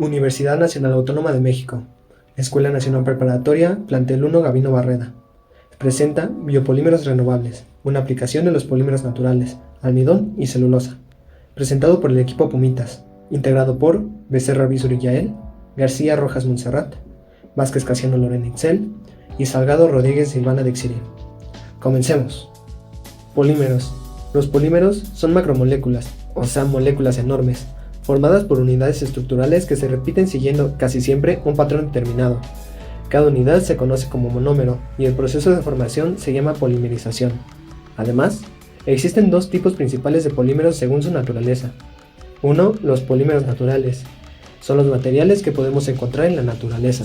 Universidad Nacional Autónoma de México, Escuela Nacional Preparatoria, Plantel 1 Gabino Barreda. Presenta biopolímeros renovables, una aplicación de los polímeros naturales, almidón y celulosa. Presentado por el equipo Pumitas, integrado por Becerra Bisuri Yael, García Rojas Montserrat, Vázquez Casiano Lorena Itzel y Salgado Rodríguez Silvana de Exiri. Comencemos. Polímeros. Los polímeros son macromoléculas, o sea, moléculas enormes, formadas por unidades estructurales que se repiten siguiendo casi siempre un patrón determinado. Cada unidad se conoce como monómero y el proceso de formación se llama polimerización. Además, existen dos tipos principales de polímeros según su naturaleza. Uno, los polímeros naturales. Son los materiales que podemos encontrar en la naturaleza.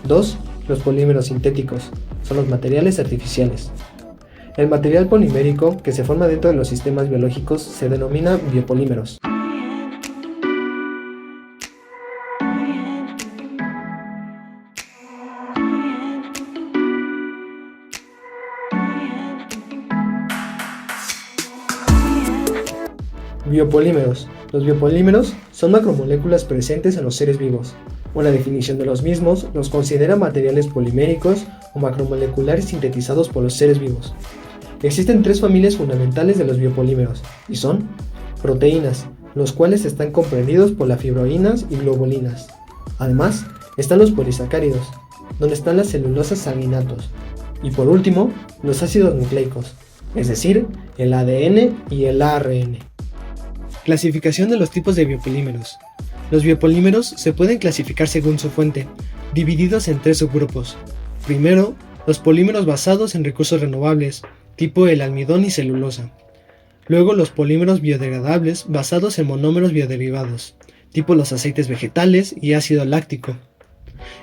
2. Los polímeros sintéticos. Son los materiales artificiales. El material polimérico que se forma dentro de los sistemas biológicos se denomina biopolímeros. Biopolímeros. Los biopolímeros son macromoléculas presentes en los seres vivos. Una definición de los mismos los considera materiales poliméricos o macromoleculares sintetizados por los seres vivos. Existen tres familias fundamentales de los biopolímeros, y son proteínas, los cuales están comprendidos por las fibroínas y globulinas. Además, están los polisacáridos, donde están las celulosas sanguinatos. Y por último, los ácidos nucleicos, es decir, el ADN y el ARN. Clasificación de los tipos de biopolímeros. Los biopolímeros se pueden clasificar según su fuente, divididos en tres subgrupos. Primero, los polímeros basados en recursos renovables, tipo el almidón y celulosa. Luego los polímeros biodegradables basados en monómeros bioderivados, tipo los aceites vegetales y ácido láctico.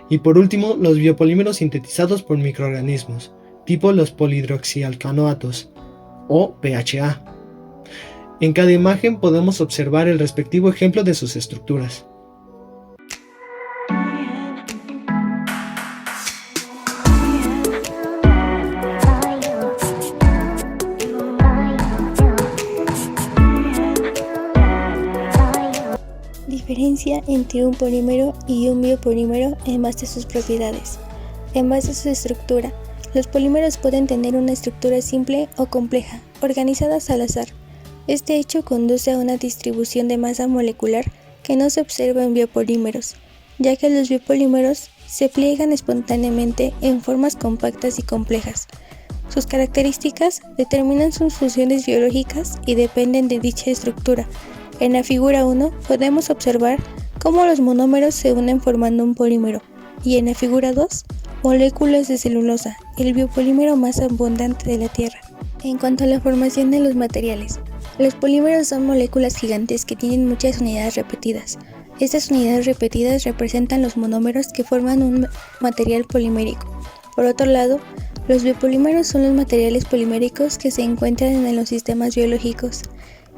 Y por último, los biopolímeros sintetizados por microorganismos, tipo los polihidroxialcanoatos, o PHA. En cada imagen podemos observar el respectivo ejemplo de sus estructuras. Diferencia entre un polímero y un biopolímero en base a sus propiedades. En base a su estructura, los polímeros pueden tener una estructura simple o compleja, organizadas al azar. Este hecho conduce a una distribución de masa molecular que no se observa en biopolímeros, ya que los biopolímeros se pliegan espontáneamente en formas compactas y complejas. Sus características determinan sus funciones biológicas y dependen de dicha estructura. En la figura 1 podemos observar cómo los monómeros se unen formando un polímero, y en la figura 2, moléculas de celulosa, el biopolímero más abundante de la Tierra. En cuanto a la formación de los materiales, los polímeros son moléculas gigantes que tienen muchas unidades repetidas. Estas unidades repetidas representan los monómeros que forman un material polimérico. Por otro lado, los biopolímeros son los materiales poliméricos que se encuentran en los sistemas biológicos.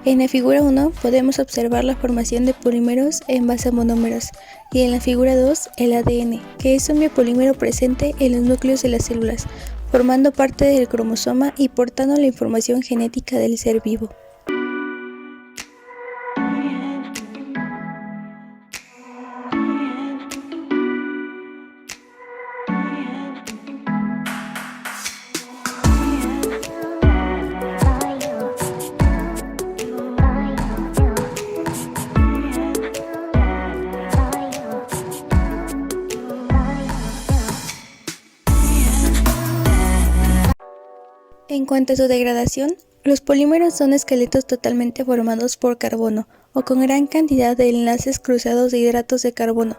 En la figura 1 podemos observar la formación de polímeros en base a monómeros, y en la figura 2 el ADN, que es un biopolímero presente en los núcleos de las células, formando parte del cromosoma y portando la información genética del ser vivo. En cuanto a su degradación, los polímeros son esqueletos totalmente formados por carbono o con gran cantidad de enlaces cruzados de hidratos de carbono.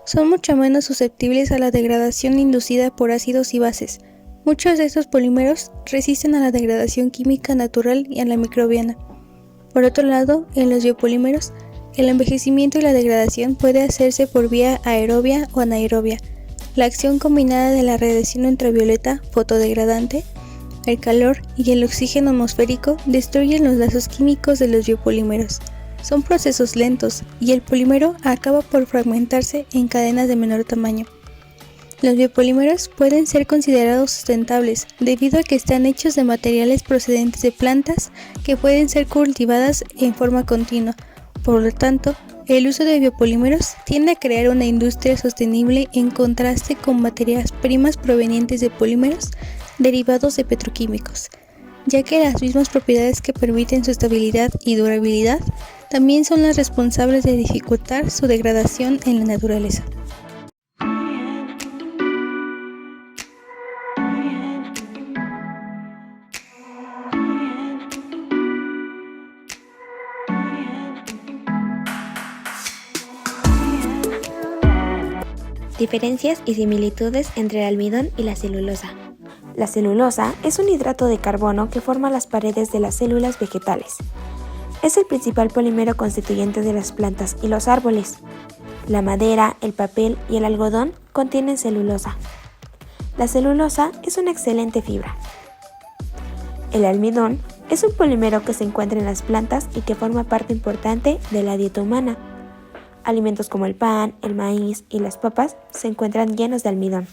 Son mucho menos susceptibles a la degradación inducida por ácidos y bases. Muchos de estos polímeros resisten a la degradación química natural y a la microbiana. Por otro lado, en los biopolímeros, el envejecimiento y la degradación puede hacerse por vía aerobia o anaerobia. La acción combinada de la radiación ultravioleta fotodegradante, el calor y el oxígeno atmosférico destruyen los lazos químicos de los biopolímeros. Son procesos lentos y el polímero acaba por fragmentarse en cadenas de menor tamaño. Los biopolímeros pueden ser considerados sustentables debido a que están hechos de materiales procedentes de plantas que pueden ser cultivadas en forma continua. Por lo tanto, El uso de biopolímeros tiende a crear una industria sostenible en contraste con materias primas provenientes de polímeros derivados de petroquímicos, ya que las mismas propiedades que permiten su estabilidad y durabilidad también son las responsables de dificultar su degradación en la naturaleza. Diferencias y similitudes entre el almidón y la celulosa. La celulosa es un hidrato de carbono que forma las paredes de las células vegetales. Es el principal polímero constituyente de las plantas y los árboles. La madera, el papel y el algodón contienen celulosa. La celulosa es una excelente fibra. El almidón es un polímero que se encuentra en las plantas y que forma parte importante de la dieta humana. Alimentos como el pan, el maíz y las papas se encuentran llenos de almidón.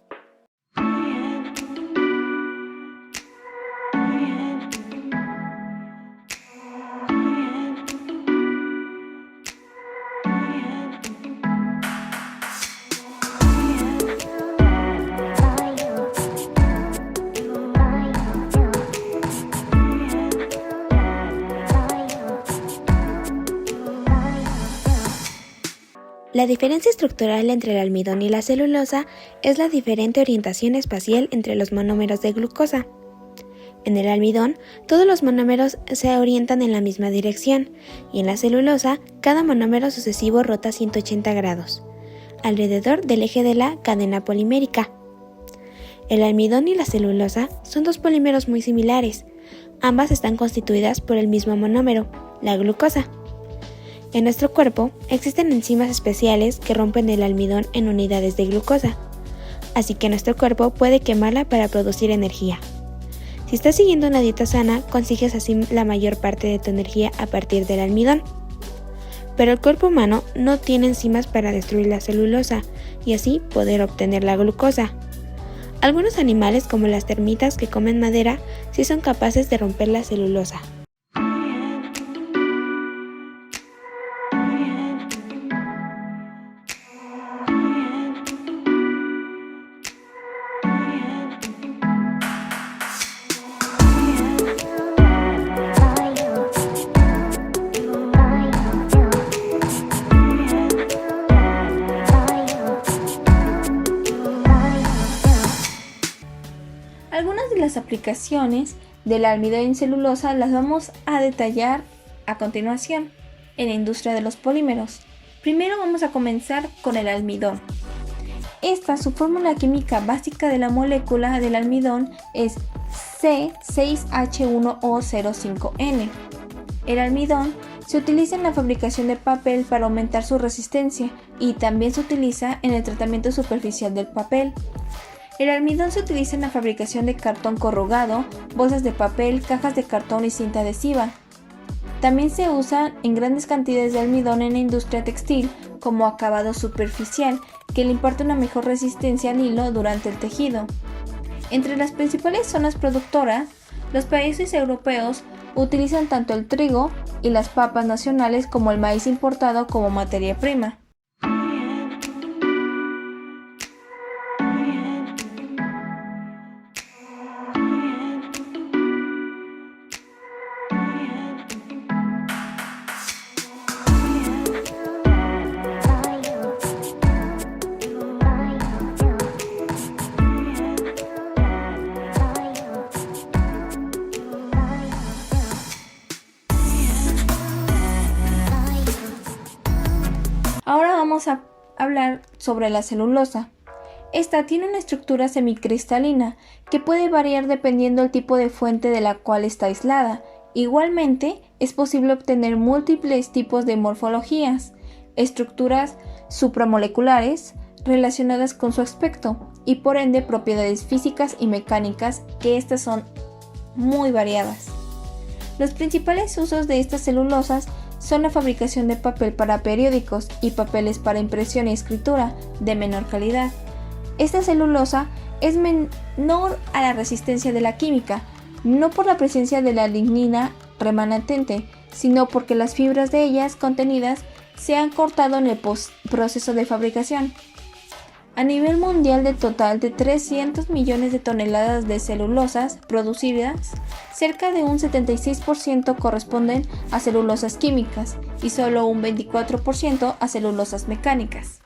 La diferencia estructural entre el almidón y la celulosa es la diferente orientación espacial entre los monómeros de glucosa. En el almidón, todos los monómeros se orientan en la misma dirección, y en la celulosa, cada monómero sucesivo rota 180 grados, alrededor del eje de la cadena polimérica. El almidón y la celulosa son dos polímeros muy similares. Ambas están constituidas por el mismo monómero, la glucosa. En nuestro cuerpo existen enzimas especiales que rompen el almidón en unidades de glucosa, así que nuestro cuerpo puede quemarla para producir energía. Si estás siguiendo una dieta sana, consigues así la mayor parte de tu energía a partir del almidón. Pero el cuerpo humano no tiene enzimas para destruir la celulosa y así poder obtener la glucosa. Algunos animales, como las termitas que comen madera, sí son capaces de romper la celulosa. Algunas de las aplicaciones del almidón en celulosa las vamos a detallar a continuación en la industria de los polímeros. Primero vamos a comenzar con el almidón. Su fórmula química básica de la molécula del almidón es C6H1O05N. El almidón se utiliza en la fabricación de papel para aumentar su resistencia y también se utiliza en el tratamiento superficial del papel. El almidón se utiliza en la fabricación de cartón corrugado, bolsas de papel, cajas de cartón y cinta adhesiva. También se usa en grandes cantidades de almidón en la industria textil como acabado superficial, que le imparte una mejor resistencia al hilo durante el tejido. Entre las principales zonas productoras, los países europeos utilizan tanto el trigo y las papas nacionales como el maíz importado como materia prima. Ahora vamos a hablar sobre la celulosa. Esta tiene una estructura semicristalina que puede variar dependiendo del tipo de fuente de la cual está aislada. Igualmente, es posible obtener múltiples tipos de morfologías, estructuras supramoleculares relacionadas con su aspecto y por ende propiedades físicas y mecánicas, que estas son muy variadas. Los principales usos de estas celulosas son la fabricación de papel para periódicos y papeles para impresión y escritura de menor calidad. Esta celulosa es menor a la resistencia de la química, no por la presencia de la lignina remanente, sino porque las fibras de ellas contenidas se han cortado en el proceso de fabricación. A nivel mundial, de total de 300 millones de toneladas de celulosas producidas, cerca de un 76% corresponden a celulosas químicas y solo un 24% a celulosas mecánicas.